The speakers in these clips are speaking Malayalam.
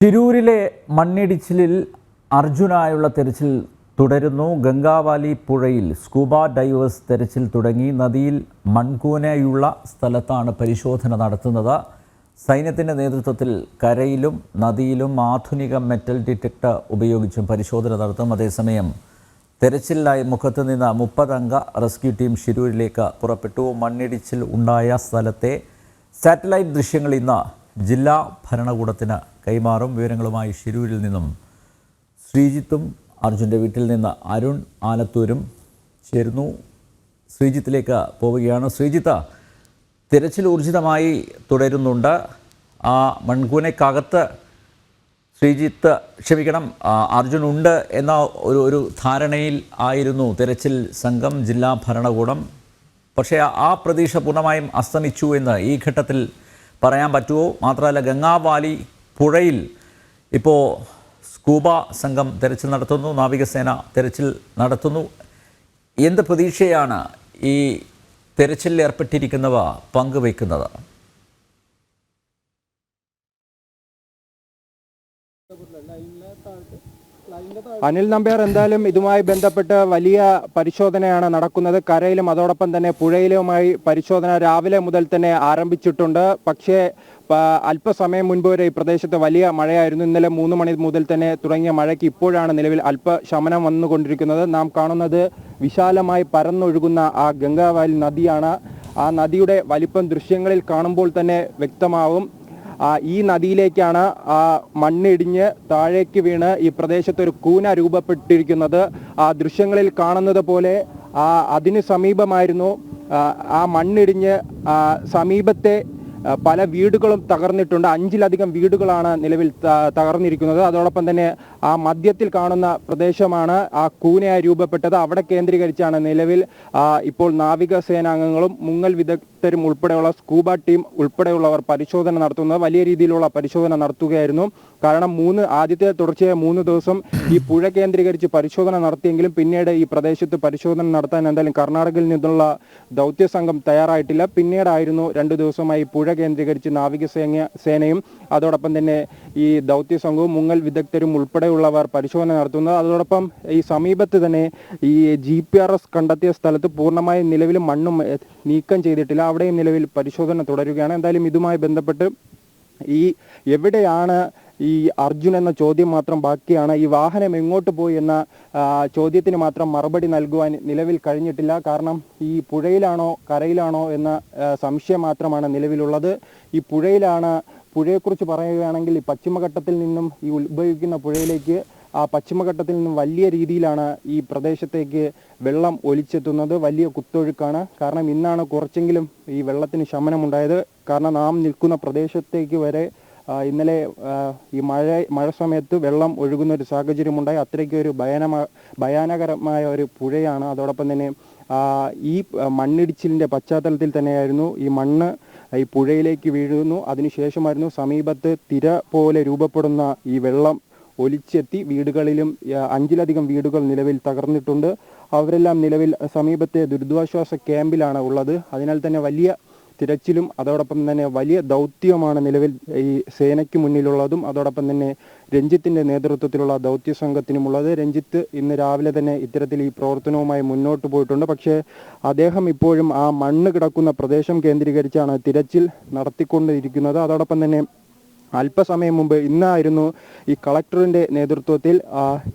തിരൂരിലെ മണ്ണിടിച്ചിലിൽ അർജുനായുള്ള തെരച്ചിൽ തുടരുന്നു. ഗംഗാവാലി പുഴയിൽ സ്കൂബ ഡൈവേഴ്സ് തെരച്ചിൽ തുടങ്ങി. നദിയിൽ മൺകൂനയുള്ള സ്ഥലത്താണ് പരിശോധന നടത്തുന്നത്. സൈന്യത്തിൻ്റെ നേതൃത്വത്തിൽ കരയിലും നദിയിലും ആധുനിക മെറ്റൽ ഡിറ്റക്ടർ ഉപയോഗിച്ചും പരിശോധന നടത്തും. അതേസമയം തെരച്ചിലിനായി മുഖത്ത് നിന്ന് 30 അംഗ റെസ്ക്യൂ ടീം ഷിരൂരിലേക്ക് പുറപ്പെട്ടു. മണ്ണിടിച്ചിൽ ഉണ്ടായ സ്ഥലത്തെ സാറ്റലൈറ്റ് ദൃശ്യങ്ങൾ ഇന്ന് ജില്ലാ ഭരണകൂടത്തിന് കൈമാറും. വിവരങ്ങളുമായി ഷിരൂരിൽ നിന്നും ശ്രീജിത്തും അർജുൻ്റെ വീട്ടിൽ നിന്ന് അരുൺ ആലത്തൂരും ചേരുന്നു. ശ്രീജിത്തിലേക്ക് പോവുകയാണ്. ശ്രീജിത്ത്, തിരച്ചിൽ ഊർജിതമായി തുടരുന്നുണ്ട്. ആ മൺകൂനയ്ക്കകത്ത് അർജുൻ ഉണ്ട് എന്ന ഒരു ധാരണയിൽ ആയിരുന്നു തിരച്ചിൽ സംഘം, ജില്ലാ ഭരണകൂടം. പക്ഷേ ആ പ്രതീക്ഷ പൂർണ്ണമായും അസ്തമിച്ചു എന്ന് ഈ ഘട്ടത്തിൽ പറയാൻ പറ്റുമോ? മാത്രമല്ല, ഗംഗാവാലി പുഴയിൽ ഇപ്പോൾ സ്കൂബ സംഘം തെരച്ചിൽ നടത്തുന്നു, നാവികസേന തെരച്ചിൽ നടത്തുന്നു. എന്ത് പ്രതീക്ഷയാണ് ഈ തെരച്ചിലിൽ ഏർപ്പെട്ടിരിക്കുന്നവ പങ്കുവയ്ക്കുന്നത്? അനിൽ നമ്പ്യാർ, എന്തായാലും ഇതുമായി ബന്ധപ്പെട്ട് വലിയ പരിശോധനയാണ് നടക്കുന്നത്. കരയിലും അതോടൊപ്പം തന്നെ പുഴയിലുമായി പരിശോധന രാവിലെ മുതൽ തന്നെ ആരംഭിച്ചിട്ടുണ്ട്. പക്ഷേ അല്പസമയം മുൻപ് വരെ ഈ പ്രദേശത്ത് വലിയ മഴയായിരുന്നു. ഇന്നലെ 3 മണി മുതൽ തന്നെ തുടങ്ങിയ മഴയ്ക്ക് ഇപ്പോഴാണ് നിലവിൽ അല്പശമനം വന്നുകൊണ്ടിരിക്കുന്നത്. നാം കാണുന്നത് വിശാലമായി പരന്നൊഴുകുന്ന ആ ഗംഗാവാലി നദിയാണ്. ആ നദിയുടെ വലിപ്പം ദൃശ്യങ്ങളിൽ കാണുമ്പോൾ തന്നെ വ്യക്തമാവും. ഈ നദിയിലേക്കാണ് മണ്ണിടിഞ്ഞ് താഴേക്ക് വീണ് ഈ പ്രദേശത്ത് ഒരു കൂന രൂപപ്പെട്ടിരിക്കുന്നത്. ആ ദൃശ്യങ്ങളിൽ കാണുന്നത് പോലെ അതിന് സമീപമായിരുന്നു ആ മണ്ണിടിഞ്ഞ് സമീപത്തെ പല വീടുകളും തകർന്നിട്ടുണ്ട്. 5ലധികം വീടുകളാണ് നിലവിൽ തകർന്നിരിക്കുന്നത്. അതോടൊപ്പം തന്നെ ആ മധ്യത്തിൽ കാണുന്ന പ്രദേശമാണ് ആ കൂനയായി രൂപപ്പെട്ടത്. അവിടെ കേന്ദ്രീകരിച്ചാണ് നിലവിൽ ഇപ്പോൾ നാവികസേനാംഗങ്ങളും മുങ്ങൽ വിദഗ്ധരും ഉൾപ്പെടെയുള്ള സ്കൂബ ടീം ഉൾപ്പെടെയുള്ളവർ പരിശോധന നടത്തുന്നത്. വലിയ രീതിയിലുള്ള പരിശോധന നടത്തുകയായിരുന്നു. കാരണം ആദ്യത്തെ തുടർച്ചയായ 3 ദിവസം ഈ പുഴ കേന്ദ്രീകരിച്ച് പരിശോധന നടത്തിയെങ്കിലും പിന്നീട് ഈ പ്രദേശത്ത് പരിശോധന നടത്താൻ എന്തായാലും കർണാടകയിൽ നിന്നുള്ള ദൗത്യ സംഘം തയ്യാറായിട്ടില്ല. പിന്നീടായിരുന്നു 2 ദിവസമായി പുഴ കേന്ദ്രീകരിച്ച് നാവികസേനയും അതോടൊപ്പം തന്നെ ഈ ദൗത്യ സംഘവും മുങ്ങൽ വിദഗ്ധരും ഉൾപ്പെടെയുള്ളവർ പരിശോധന നടത്തുന്നത്. അതോടൊപ്പം ഈ സമീപത്ത് തന്നെ ഈ GPS കണ്ടെത്തിയ സ്ഥലത്ത് പൂർണ്ണമായും നിലവിൽ മണ്ണും നീക്കം ചെയ്തിട്ടില്ല. അവിടെയും നിലവിൽ പരിശോധന തുടരുകയാണ്. എന്തായാലും ഇതുമായി ബന്ധപ്പെട്ട് എവിടെയാണ് ഈ അർജുൻ എന്ന ചോദ്യം മാത്രം ബാക്കിയാണ്. ഈ വാഹനം എങ്ങോട്ട് പോയി എന്ന ചോദ്യത്തിന് മാത്രം മറുപടി നൽകുവാൻ നിലവിൽ കഴിഞ്ഞിട്ടില്ല. കാരണം ഈ പുഴയിലാണോ കരയിലാണോ എന്ന സംശയം മാത്രമാണ് നിലവിലുള്ളത്. ഈ പുഴയെക്കുറിച്ച് പറയുകയാണെങ്കിൽ ഈ പശ്ചിമഘട്ടത്തിൽ നിന്നും ഈ ഉത്ഭവിക്കുന്ന പുഴയിലേക്ക് ആ പശ്ചിമഘട്ടത്തിൽ നിന്നും വലിയ രീതിയിലാണ് ഈ പ്രദേശത്തേക്ക് വെള്ളം ഒലിച്ചെത്തുന്നത്. വലിയ കുത്തൊഴുക്കാണ്. കാരണം ഇന്നാണ് കുറച്ചെങ്കിലും ഈ വെള്ളത്തിന് ശമനമുണ്ടായത്. കാരണം നാം നിൽക്കുന്ന പ്രദേശത്തേക്ക് വരെ ഇന്നലെ ഈ മഴ സമയത്ത് വെള്ളം ഒഴുകുന്ന ഒരു സാഹചര്യമുണ്ടായി. അത്രയ്ക്ക് ഒരു ഭയാനകരമായ ഒരു പുഴയാണ്. അതോടൊപ്പം തന്നെ ഈ മണ്ണിടിച്ചിലിൻ്റെ പശ്ചാത്തലത്തിൽ തന്നെയായിരുന്നു ഈ മണ്ണ് ഈ പുഴയിലേക്ക് വീഴുന്നു. അതിനുശേഷമായിരുന്നു സമീപത്ത് തിര പോലെ രൂപപ്പെടുന്ന ഈ വെള്ളം ഒലിച്ചെത്തി വീടുകളിലും 5ലധികം വീടുകൾ നിലവിൽ തകർന്നിട്ടുണ്ട്. അവരെല്ലാം നിലവിൽ സമീപത്തെ ദുരിതാശ്വാസ ക്യാമ്പിലാണ് ഉള്ളത്. അതിനാൽ തന്നെ വലിയ തിരച്ചിലും അതോടൊപ്പം തന്നെ വലിയ ദൗത്യമാണ് നിലവിൽ ഈ സേനയ്ക്ക് മുന്നിലുള്ളതും. അതോടൊപ്പം തന്നെ രഞ്ജിത്തിൻ്റെ നേതൃത്വത്തിലുള്ള ദൗത്യ സംഘത്തിനുമുള്ളത്. രഞ്ജിത്ത് ഇന്ന് രാവിലെ തന്നെ ഇത്തരത്തിൽ ഈ പ്രവർത്തനവുമായി മുന്നോട്ട് പോയിട്ടുണ്ട്. പക്ഷേ അദ്ദേഹം ഇപ്പോഴും ആ മണ്ണ് കിടക്കുന്ന പ്രദേശം കേന്ദ്രീകരിച്ചാണ് തിരച്ചിൽ നടത്തിക്കൊണ്ടിരിക്കുന്നത്. അതോടൊപ്പം തന്നെ അല്പസമയം മുമ്പ് ഇന്നായിരുന്നു ഈ കളക്ടറിൻ്റെ നേതൃത്വത്തിൽ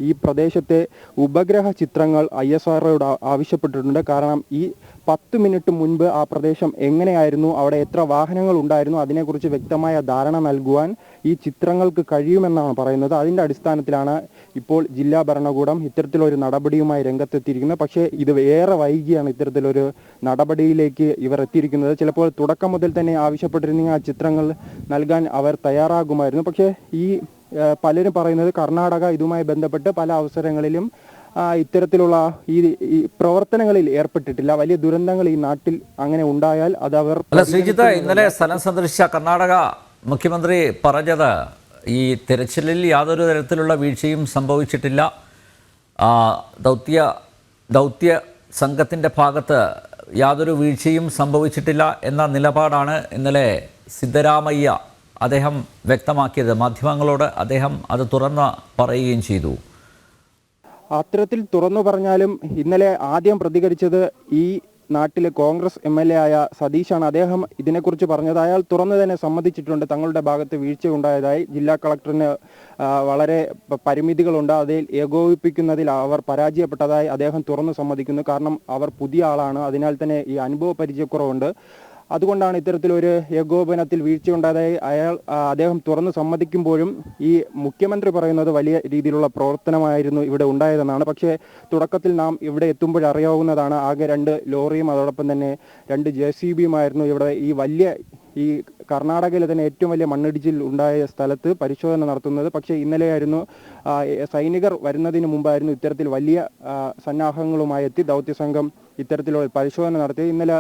ഈ പ്രദേശത്തെ ഉപഗ്രഹ ചിത്രങ്ങൾ ISROയോട് ആവശ്യപ്പെട്ടിട്ടുണ്ട്. കാരണം ഈ 10 മിനിറ്റ് മുൻപ് ആ പ്രദേശം എങ്ങനെയായിരുന്നു, അവിടെ എത്ര വാഹനങ്ങൾ ഉണ്ടായിരുന്നു, അതിനെക്കുറിച്ച് വ്യക്തമായ ധാരണ നൽകുവാൻ ഈ ചിത്രങ്ങൾക്ക് കഴിയുമെന്നാണ് പറയുന്നത്. അതിൻ്റെ അടിസ്ഥാനത്തിലാണ് ഇപ്പോൾ ജില്ലാ ഭരണകൂടം ഇത്തരത്തിലൊരു നടപടിയുമായി രംഗത്തെത്തിയിരിക്കുന്നത്. പക്ഷേ ഇത് ഏറെ വൈകിയാണ് ഇത്തരത്തിലൊരു നടപടിയിലേക്ക് ഇവർ എത്തിയിരിക്കുന്നത്. ചിലപ്പോൾ തുടക്കം മുതൽ തന്നെ ആവശ്യപ്പെട്ടിരുന്നെങ്കിൽ ആ ചിത്രങ്ങൾ നൽകാൻ അവർ തയ്യാറാകുമായിരുന്നു. പക്ഷേ ഈ പലരും പറയുന്നത് കർണാടക ഇതുമായി ബന്ധപ്പെട്ട് പല അവസരങ്ങളിലും ഇത്തരത്തിലുള്ള ഈ പ്രവർത്തനങ്ങളിൽ ഏർപ്പെട്ടിട്ടില്ല. വലിയ ദുരന്തങ്ങൾ ഈ നാട്ടിൽ അങ്ങനെ ഉണ്ടായാൽ അത് അവർ ശ്രീജിത്ത്, ഇന്നലെ സ്ഥലം സന്ദർശിച്ച കർണാടക മുഖ്യമന്ത്രി പറഞ്ഞത് ഈ തെരച്ചിലിൽ യാതൊരു തരത്തിലുള്ള വീഴ്ചയും സംഭവിച്ചിട്ടില്ല, ദൗത്യ സംഘത്തിൻ്റെ ഭാഗത്ത് യാതൊരു വീഴ്ചയും സംഭവിച്ചിട്ടില്ല എന്ന നിലപാടാണ് ഇന്നലെ സിദ്ധരാമയ്യ അദ്ദേഹം വ്യക്തമാക്കിയത്? മാധ്യമങ്ങളോട് അദ്ദേഹം അത് തുറന്ന് പറയുകയും ചെയ്തു. അത്തരത്തിൽ തുറന്നു പറഞ്ഞാലും ഇന്നലെ ആദ്യം പ്രതികരിച്ചത് ഈ നാട്ടിലെ കോൺഗ്രസ് MLA ആയ സതീഷാണ്. അദ്ദേഹം ഇതിനെക്കുറിച്ച് പറഞ്ഞത് അയാൾ തുറന്നു തന്നെ സമ്മതിച്ചിട്ടുണ്ട് തങ്ങളുടെ ഭാഗത്ത് വീഴ്ച ഉണ്ടായതായി. ജില്ലാ കളക്ടറിന് വളരെ പരിമിതികളുണ്ട്, അതിൽ ഏകോപിപ്പിക്കുന്നതിൽ അവർ പരാജയപ്പെട്ടതായി അദ്ദേഹം തുറന്നു സമ്മതിക്കുന്നു. കാരണം അവർ പുതിയ ആളാണ്, അതിനാൽ തന്നെ ഈ അനുഭവ പരിചയക്കുറവുണ്ട്. അതുകൊണ്ടാണ് ഇത്തരത്തിലൊരു ഏകോപനത്തിൽ വീഴ്ചയുണ്ടായതായി അദ്ദേഹം തുറന്ന് സമ്മതിക്കുമ്പോഴും ഈ മുഖ്യമന്ത്രി പറയുന്നത് വലിയ രീതിയിലുള്ള പ്രവർത്തനമായിരുന്നു ഇവിടെ ഉണ്ടായതെന്നാണ്. പക്ഷേ തുടക്കത്തിൽ നാം ഇവിടെ എത്തുമ്പോഴറിയാവുന്നതാണ് ആകെ 2 ലോറിയും അതോടൊപ്പം തന്നെ 2 JCBയുമായിരുന്നു ഇവിടെ ഈ കർണാടകയിലെ തന്നെ ഏറ്റവും വലിയ മണ്ണിടിച്ചിൽ ഉണ്ടായ സ്ഥലത്ത് പരിശോധന നടത്തുന്നത്. പക്ഷേ ഇന്നലെയായിരുന്നു സൈനികർ വരുന്നതിന് മുമ്പായിരുന്നു ഇത്തരത്തിൽ വലിയ സന്നാഹങ്ങളുമായി എത്തി ദൗത്യസംഘം ഇത്തരത്തിലുള്ള പരിശോധന നടത്തി. ഇന്നലെ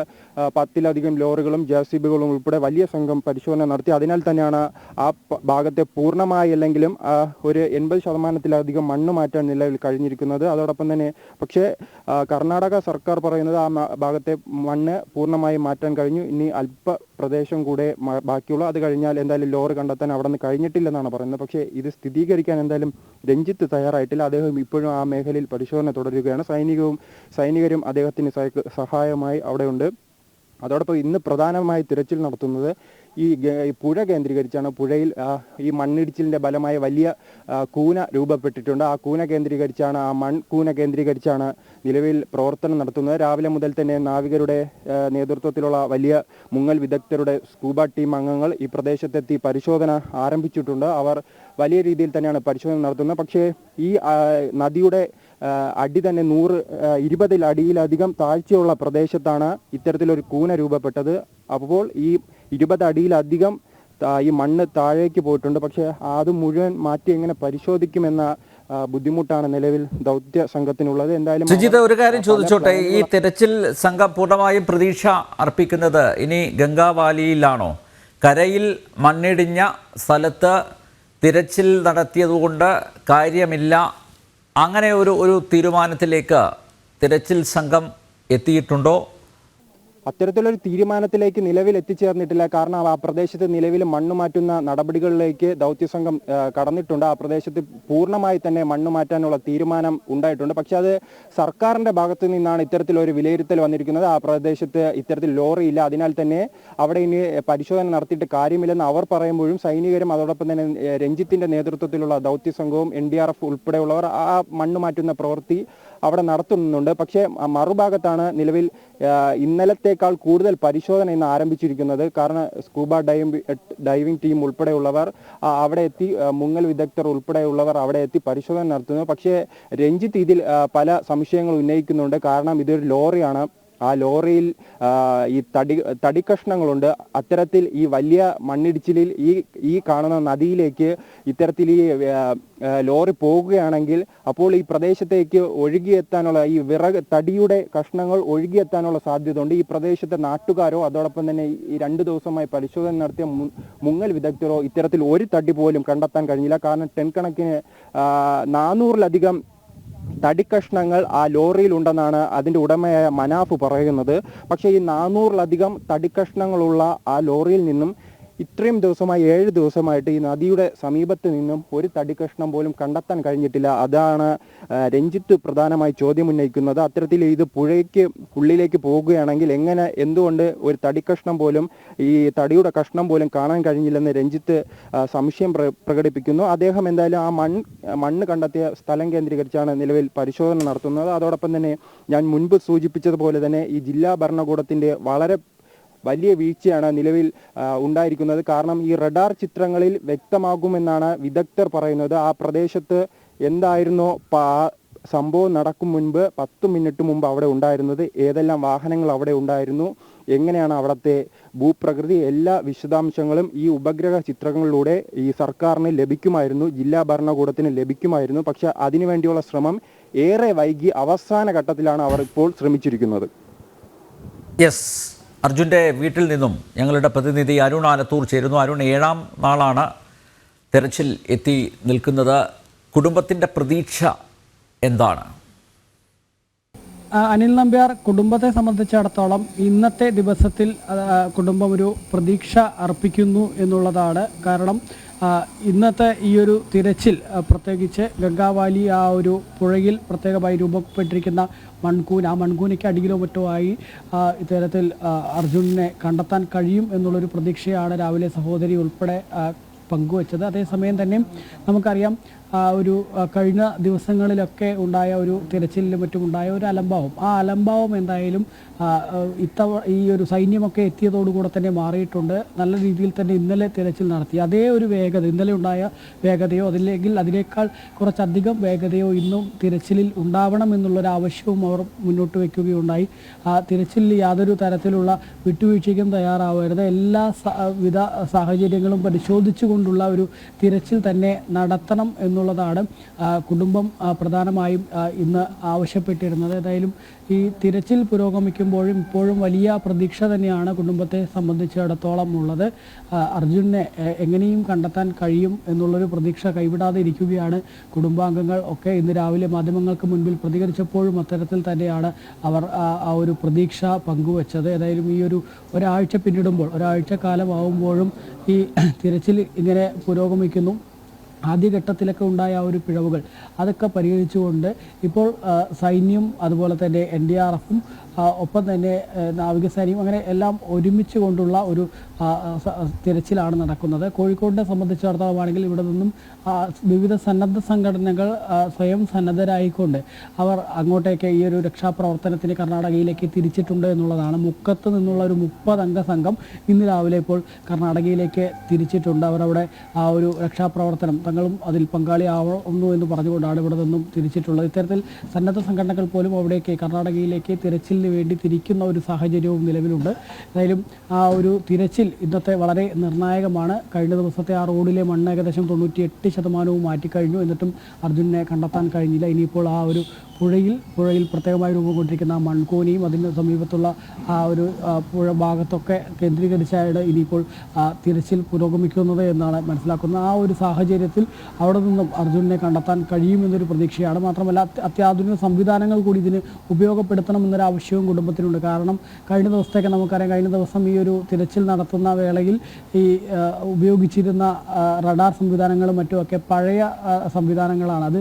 10ലധികം ലോറികളും JCBകളും ഉൾപ്പെടെ വലിയ സംഘം പരിശോധന നടത്തി. അതിനാൽ തന്നെയാണ് ആ ഭാഗത്തെ പൂർണ്ണമായി അല്ലെങ്കിലും ഒരു 80% മണ്ണ് മാറ്റാൻ നിലവിൽ കഴിഞ്ഞിരിക്കുന്നത്. അതോടൊപ്പം തന്നെ പക്ഷേ കർണാടക സർക്കാർ പറയുന്നത് ആ ഭാഗത്തെ മണ്ണ് പൂർണ്ണമായി മാറ്റാൻ കഴിഞ്ഞു, ഇനി അല്പ പ്രദേശം കൂടെ ബാക്കിയുള്ളൂ, അത് കഴിഞ്ഞാൽ എന്തായാലും ലോറി കണ്ടെത്താൻ അവിടെ നിന്ന് കഴിഞ്ഞിട്ടില്ലെന്നാണ് പറയുന്നത്. പക്ഷേ ഇത് സ്ഥിരീകരിക്കാൻ എന്തായാലും രഞ്ജിത്ത് തയ്യാറായിട്ടില്ല. അദ്ദേഹം ഇപ്പോഴും ആ മേഖലയിൽ പരിശോധന തുടരുകയാണ്. സൈനികരും അദ്ദേഹത്തിന് സഹായമായി അവിടെയുണ്ട്. അതോടൊപ്പം ഇന്ന് പ്രധാനമായി തിരച്ചിൽ നടത്തുന്നത് ഈ പുഴ കേന്ദ്രീകരിച്ചാണ്. പുഴയിൽ ഈ മണ്ണിടിച്ചിലിൻ്റെ ഫലമായി വലിയ കൂന രൂപപ്പെട്ടിട്ടുണ്ട്. ആ കൂന കേന്ദ്രീകരിച്ചാണ്, ആ മൺകൂന കേന്ദ്രീകരിച്ചാണ് നിലവിൽ പ്രവർത്തനം നടത്തുന്നത്. രാവിലെ മുതൽ തന്നെ നാവികരുടെ നേതൃത്വത്തിലുള്ള വലിയ മുങ്ങൽ വിദഗ്ധരുടെ സ്കൂബ ടീം അംഗങ്ങൾ ഈ പ്രദേശത്തെത്തി പരിശോധന ആരംഭിച്ചിട്ടുണ്ട്. അവർ വലിയ രീതിയിൽ തന്നെയാണ് പരിശോധന നടത്തുന്നത്. പക്ഷേ ഈ നദിയുടെ അടി തന്നെ 120 അടിയിലധികം താഴ്ചയുള്ള പ്രദേശത്താണ് ഇത്തരത്തിലൊരു കൂന രൂപപ്പെട്ടത്. അപ്പോൾ ഈ 20 അടിയിലധികം ഈ മണ്ണ് താഴേക്ക് പോയിട്ടുണ്ട്. പക്ഷേ അത് മുഴുവൻ മാറ്റി എങ്ങനെ പരിശോധിക്കുമെന്ന ബുദ്ധിമുട്ടാണ് നിലവിൽ ദൗത്യ സംഘത്തിനുള്ളത്. എന്തായാലും സുജിത്, ഒരു കാര്യം ചോദിച്ചോട്ടെ, ഈ തെരച്ചിൽ സംഘം പൂർണ്ണമായും പ്രതീക്ഷ അർപ്പിക്കുന്നത് ഇനി ഗംഗാവാലിയിലാണോ? കരയിൽ മണ്ണിടിഞ്ഞ സ്ഥലത്ത് തിരച്ചിൽ നടത്തിയതുകൊണ്ട് കാര്യമില്ല, അങ്ങനെ ഒരു തീരുമാനത്തിലേക്ക് തിരച്ചിൽ സംഘം എത്തിയിട്ടുണ്ടോ? അത്തരത്തിലൊരു തീരുമാനത്തിലേക്ക് നിലവിൽ എത്തിച്ചേർന്നിട്ടില്ല. കാരണം ആ പ്രദേശത്ത് നിലവിൽ മണ്ണ് മാറ്റുന്ന നടപടികളിലേക്ക് ദൗത്യസംഘം കടന്നിട്ടുണ്ട്. ആ പ്രദേശത്ത് പൂർണ്ണമായി തന്നെ മണ്ണ് മാറ്റാനുള്ള തീരുമാനം ഉണ്ടായിട്ടുണ്ട്. പക്ഷെ അത് സർക്കാരിന്റെ ഭാഗത്തു നിന്നാണ് ഇത്തരത്തിലൊരു വിലയിരുത്തൽ വന്നിരിക്കുന്നത്. ആ പ്രദേശത്ത് ഇത്തരത്തിൽ ലോറിയില്ല, അതിനാൽ തന്നെ അവിടെ ഇനി പരിശോധന നടത്തിയിട്ട് കാര്യമില്ലെന്ന് അവർ പറയുമ്പോഴും സൈനികരും അതോടൊപ്പം തന്നെ രഞ്ജിത്തിന്റെ നേതൃത്വത്തിലുള്ള ദൗത്യസംഘവും NDRF ഉൾപ്പെടെയുള്ളവർ ആ മണ്ണ് മാറ്റുന്ന പ്രവൃത്തി അവിടെ നടത്തുന്നുണ്ട്. പക്ഷേ മറുഭാഗത്താണ് നിലവിൽ ഇന്നലത്തേക്കാൾ കൂടുതൽ പരിശോധന ഇന്ന് ആരംഭിച്ചിരിക്കുന്നത്. കാരണം സ്കൂബ ഡൈവിംഗ് ടീം ഉൾപ്പെടെയുള്ളവർ അവിടെ എത്തി, മുങ്ങൽ വിദഗ്ധർ ഉൾപ്പെടെയുള്ളവർ അവിടെ എത്തി പരിശോധന നടത്തുന്നു. പക്ഷേ രഞ്ജിത്ത് ഇതിൽ പല സംശയങ്ങൾ ഉന്നയിക്കുന്നുണ്ട്. കാരണം ഇതൊരു ലോറിയാണ്, ആ ലോറിയിൽ ഈ തടിക്കഷ്ണങ്ങളുണ്ട്. അത്തരത്തിൽ ഈ വലിയ മണ്ണിടിച്ചിലിൽ ഈ കാണുന്ന നദിയിലേക്ക് ഇത്തരത്തിൽ ഈ ലോറി പോകുകയാണെങ്കിൽ അപ്പോൾ ഈ പ്രദേശത്തേക്ക് ഒഴുകിയെത്താനുള്ള ഈ തടിയുടെ കഷ്ണങ്ങൾ ഒഴുകിയെത്താനുള്ള സാധ്യതയുണ്ട്. ഈ പ്രദേശത്തെ നാട്ടുകാരോ അതോടൊപ്പം തന്നെ ഈ 2 ദിവസമായി പരിശോധന നടത്തിയ മുങ്ങൽ വിദഗ്ധരോ ഇത്തരത്തിൽ ഒരു തടി പോലും കണ്ടെത്താൻ കഴിഞ്ഞില്ല. കാരണം 10 കണക്കിന് 400ലധികം തടിക്കഷ്ണങ്ങൾ ആ ലോറിയിൽ ഉണ്ടെന്നാണ് അതിൻ്റെ ഉടമയായ മനാഫ് പറയുന്നത്. പക്ഷേ ഈ 400ലധികം തടിക്കഷ്ണങ്ങളുള്ള ആ ലോറിയിൽ നിന്നും ഇത്രയും ദിവസമായി 7 ദിവസമായിട്ട് ഈ നദിയുടെ സമീപത്ത് നിന്നും ഒരു തടിക്കഷ്ണം പോലും കണ്ടെത്താൻ കഴിഞ്ഞിട്ടില്ല. അതാണ് രഞ്ജിത്ത് പ്രധാനമായി ചോദ്യം ഉന്നയിക്കുന്നത്. അത്തരത്തിൽ ഇത് പുഴയ്ക്ക് ഉള്ളിലേക്ക് പോകുകയാണെങ്കിൽ എന്തുകൊണ്ട് ഒരു തടിക്കഷ്ണം പോലും, ഈ തടിയുടെ കഷ്ണം പോലും കാണാൻ കഴിഞ്ഞില്ലെന്ന് രഞ്ജിത്ത് സംശയം പ്രകടിപ്പിക്കുന്നു. അദ്ദേഹം എന്തായാലും ആ മണ്ണ് കണ്ടെത്തിയ സ്ഥലം കേന്ദ്രീകരിച്ചാണ് നിലവിൽ പരിശോധന നടത്തുന്നത്. അതോടൊപ്പം തന്നെ ഞാൻ മുൻപ് സൂചിപ്പിച്ചതുപോലെ തന്നെ ഈ ജില്ലാ ഭരണകൂടത്തിൻ്റെ വളരെ വലിയ വീഴ്ചയാണ് നിലവിൽ ഉണ്ടായിരിക്കുന്നത്. കാരണം ഈ റഡാർ ചിത്രങ്ങളിൽ വ്യക്തമാകുമെന്നാണ് വിദഗ്ധർ പറയുന്നത്. ആ പ്രദേശത്ത് എന്തായിരുന്നോ സംഭവം നടക്കും മുൻപ് 10 മിനിറ്റ് മുമ്പ് അവിടെ ഉണ്ടായിരുന്നത്, ഏതെല്ലാം വാഹനങ്ങൾ അവിടെ ഉണ്ടായിരുന്നു, എങ്ങനെയാണ് അവിടുത്തെ ഭൂപ്രകൃതി, എല്ലാ വിശദാംശങ്ങളും ഈ ഉപഗ്രഹ ചിത്രങ്ങളിലൂടെ ഈ സർക്കാരിന് ലഭിക്കുമായിരുന്നു, ജില്ലാ ഭരണകൂടത്തിന് ലഭിക്കുമായിരുന്നു. പക്ഷെ അതിനുവേണ്ടിയുള്ള ശ്രമം ഏറെ വൈകി അവസാന ഘട്ടത്തിലാണ് അവർ ഇപ്പോൾ ശ്രമിച്ചിരിക്കുന്നത്. യെസ്, അർജുൻ്റെ വീട്ടിൽ നിന്നും ഞങ്ങളുടെ പ്രതിനിധി അരുൺ ആലത്തൂർ ചേരുന്നു. അരുൺ, 7ാം നാളാണ് തെരച്ചിൽ എത്തി നിൽക്കുന്നത്. കുടുംബത്തിൻ്റെ പ്രതീക്ഷ എന്താണ്? അനിൽ നമ്പ്യാർ, കുടുംബത്തെ സംബന്ധിച്ചിടത്തോളം ഇന്നത്തെ ദിവസത്തിൽ കുടുംബം ഒരു പ്രതീക്ഷ അർപ്പിക്കുന്നു എന്നുള്ളതാണ്. കാരണം ഇന്നത്തെ ഈ ഒരു തിരച്ചിൽ, പ്രത്യേകിച്ച് ഗംഗാവാലി ആ ഒരു പുഴയിൽ പ്രത്യേകമായി രൂപപ്പെട്ടിരിക്കുന്ന മൺകൂൻ, ആ മൺകൂനയ്ക്ക് അടിയിലോ മറ്റോ ആയി ഇത്തരത്തിൽ അർജുനെ കണ്ടെത്താൻ കഴിയും എന്നുള്ളൊരു പ്രതീക്ഷയാണ് രാവിലെ സഹോദരി ഉൾപ്പെടെ പങ്കുവച്ചത്. അതേസമയം തന്നെ നമുക്കറിയാം ഒരു കഴിഞ്ഞ ദിവസങ്ങളിലൊക്കെ ഉണ്ടായ ഒരു തിരച്ചിലിലും മറ്റും ഉണ്ടായ ഒരു അലംഭാവം, ആ അലംഭാവം എന്തായാലും ഈ ഒരു സൈന്യമൊക്കെ എത്തിയതോടുകൂടെ തന്നെ മാറിയിട്ടുണ്ട്. നല്ല രീതിയിൽ തന്നെ ഇന്നലെ തിരച്ചിൽ നടത്തി. അതേ ഒരു വേഗത, ഇന്നലെ ഉണ്ടായ വേഗതയോ അതില്ലെങ്കിൽ അതിനേക്കാൾ കുറച്ചധികം വേഗതയോ ഇന്നും തിരച്ചിലിൽ ഉണ്ടാവണം എന്നുള്ളൊരു ആവശ്യവും അവർ മുന്നോട്ട് വയ്ക്കുകയുണ്ടായി. തിരച്ചിലിൽ യാതൊരു തരത്തിലുള്ള വിട്ടുവീഴ്ചയ്ക്കും തയ്യാറാവരുത്, എല്ലാ വിധ സാഹചര്യങ്ങളും പരിശോധിച്ചുകൊണ്ടുള്ള ഒരു തിരച്ചിൽ തന്നെ നടത്തണം എന്നുള്ളതാണ് കുടുംബം പ്രധാനമായും ഇന്ന് ആവശ്യപ്പെട്ടിരുന്നത്. ഏതായാലും ഈ തിരച്ചിൽ പുരോഗമിക്കുമ്പോഴും ഇപ്പോഴും വലിയ പ്രതീക്ഷ തന്നെയാണ് കുടുംബത്തെ സംബന്ധിച്ചിടത്തോളം ഉള്ളത്. അർജുനെ എങ്ങനെയും കണ്ടെത്താൻ കഴിയും എന്നുള്ളൊരു പ്രതീക്ഷ കൈവിടാതെ ഇരിക്കുകയാണ് കുടുംബാംഗങ്ങൾ ഒക്കെ. ഇന്ന് രാവിലെ മാധ്യമങ്ങൾക്ക് മുൻപിൽ പ്രതികരിച്ചപ്പോഴും അത്തരത്തിൽ തന്നെയാണ് അവർ ആ ഒരു പ്രതീക്ഷ പങ്കുവച്ചത്. ഏതായാലും ഈ ഒരാഴ്ച പിന്നിടുമ്പോൾ, ഒരാഴ്ച കാലമാവുമ്പോഴും ഈ തിരച്ചിൽ ഇങ്ങനെ പുരോഗമിക്കുന്നു. ആദ്യഘട്ടത്തിലൊക്കെ ഉണ്ടായ ഒരു പിഴവുകൾ അതൊക്കെ പരിഹരിച്ചുകൊണ്ട് ഇപ്പോൾ സൈന്യം, അതുപോലെ തന്നെ NDRF-ഉം ഒപ്പം തന്നെ നാവികസേനയും അങ്ങനെ എല്ലാം ഒരുമിച്ച് കൊണ്ടുള്ള ഒരു തിരച്ചിലാണ് നടക്കുന്നത്. കോഴിക്കോടിനെ സംബന്ധിച്ചിടത്തോളമാണെങ്കിൽ ഇവിടെ നിന്നും വിവിധ സന്നദ്ധ സംഘടനകൾ സ്വയം സന്നദ്ധരായിക്കൊണ്ട് അവർ അങ്ങോട്ടേക്ക് ഈ ഒരു രക്ഷാപ്രവർത്തനത്തിന് കർണാടകയിലേക്ക് തിരിച്ചിട്ടുണ്ട് എന്നുള്ളതാണ്. മുക്കത്ത് നിന്നുള്ള ഒരു 30 അംഗ സംഘം ഇന്ന് രാവിലെ ഇപ്പോൾ കർണാടകയിലേക്ക് തിരിച്ചിട്ടുണ്ട്. അവരവിടെ ആ ഒരു രക്ഷാപ്രവർത്തനം തങ്ങളും അതിൽ പങ്കാളിയാവുന്നു എന്ന് പറഞ്ഞുകൊണ്ടാണ് ഇവിടെ നിന്നും തിരിച്ചിട്ടുള്ളത്. ഇത്തരത്തിൽ സന്നദ്ധ സംഘടനകൾ പോലും അവിടേക്ക് കർണാടകയിലേക്ക് തിരച്ചിലിന് വേണ്ടി തിരിക്കുന്ന ഒരു സാഹചര്യവും നിലവിലുണ്ട്. ഏതായാലും ആ ഒരു തിരച്ചിൽ ഇന്നത്തെ വളരെ നിർണായകമാണ്. കഴിഞ്ഞ ദിവസത്തെ ആ റോഡിലെ മണ്ണ് ഏകദേശം 98% മാറ്റിക്കഴിഞ്ഞു. എന്നിട്ടും അർജുനെ കണ്ടെത്താൻ കഴിഞ്ഞില്ല. ഇനിയിപ്പോൾ ആ ഒരു പുഴയിൽ പ്രത്യേകമായി രൂപം കൊണ്ടിരിക്കുന്ന മൺകൂനിയും അതിന് സമീപത്തുള്ള ആ ഒരു പുഴ ഭാഗത്തൊക്കെ കേന്ദ്രീകരിച്ചാണ് ഇനിയിപ്പോൾ തിരച്ചിൽ പുരോഗമിക്കുന്നത് എന്നാണ് മനസ്സിലാക്കുന്നത്. ആ ഒരു സാഹചര്യത്തിൽ അവിടെ നിന്നും അർജുനെ കണ്ടെത്താൻ കഴിയുമെന്നൊരു പ്രതീക്ഷയാണ്. മാത്രമല്ല അത്യാധുനിക സംവിധാനങ്ങൾ കൂടി ഇതിന് ഉപയോഗപ്പെടുത്തണമെന്നൊരു ആവശ്യവും കുടുംബത്തിനുണ്ട്. കാരണം കഴിഞ്ഞ ദിവസത്തേക്ക് നമുക്കറിയാം, കഴിഞ്ഞ ദിവസം ഈ ഒരു തിരച്ചിൽ നടത്തുന്ന വേളയിൽ ഈ ഉപയോഗിച്ചിരുന്ന റഡാർ സംവിധാനങ്ങളും മറ്റുമൊക്കെ പഴയ സംവിധാനങ്ങളാണ്. അത്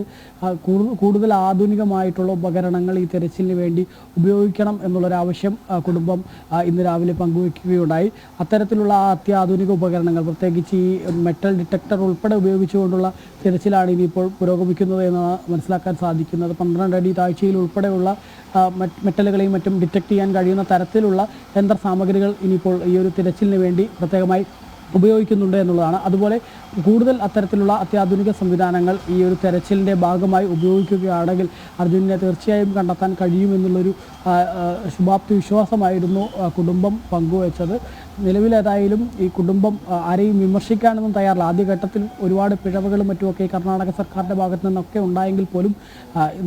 കൂടുതൽ ആധുനികമായിട്ടുള്ള ഉപകരണങ്ങൾ ഈ തിരച്ചിലിന് വേണ്ടി ഉപയോഗിക്കണം എന്നുള്ളൊരാവശ്യം കുടുംബം ഇന്ന് രാവിലെ പങ്കുവയ്ക്കുകയുണ്ടായി. അത്തരത്തിലുള്ള അത്യാധുനിക ഉപകരണങ്ങൾ, പ്രത്യേകിച്ച് ഈ മെറ്റൽ ഡിറ്റക്ടർ ഉൾപ്പെടെ ഉപയോഗിച്ചുകൊണ്ടുള്ള തിരച്ചിലാണ് ഇനിയിപ്പോൾ പുരോഗമിക്കുന്നത് എന്നാണ് മനസ്സിലാക്കാൻ സാധിക്കുന്നത്. 12 അടി താഴ്ചയിൽ ഉൾപ്പെടെയുള്ള മെറ്റലുകളെയും മറ്റും ഡിറ്റക്ട് ചെയ്യാൻ കഴിയുന്ന തരത്തിലുള്ള യന്ത്ര സാമഗ്രികൾ ഇനിയിപ്പോൾ ഈ ഒരു തിരച്ചിലിന് വേണ്ടി പ്രത്യേകമായി ഉപയോഗിക്കുന്നുണ്ട് എന്നുള്ളതാണ്. അതുപോലെ കൂടുതൽ അത്തരത്തിലുള്ള അത്യാധുനിക സംവിധാനങ്ങൾ ഈ ഒരു തെരച്ചിലിൻ്റെ ഭാഗമായി ഉപയോഗിക്കുകയാണെങ്കിൽ അർജുനെ തീർച്ചയായും കണ്ടെത്താൻ കഴിയുമെന്നുള്ളൊരു ശുഭാപ്തി വിശ്വാസമായിരുന്നു കുടുംബം പങ്കുവച്ചത്. നിലവിലേതായാലും ഈ കുടുംബം ആരെയും വിമർശിക്കാനൊന്നും തയ്യാറില്ല. ആദ്യഘട്ടത്തിൽ ഒരുപാട് പിഴവുകളും മറ്റുമൊക്കെ കർണാടക സർക്കാരിൻ്റെ ഭാഗത്തു നിന്നൊക്കെ ഉണ്ടായെങ്കിൽ പോലും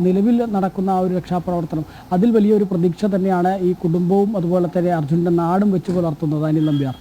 നിലവിൽ നടക്കുന്ന ആ ഒരു രക്ഷാപ്രവർത്തനം അതിൽ വലിയൊരു പ്രതീക്ഷ തന്നെയാണ് ഈ കുടുംബവും അതുപോലെ തന്നെ അർജുൻ്റെ നാടും വെച്ച് പുലർത്തുന്നത്. അനിൽ നമ്പ്യാർ.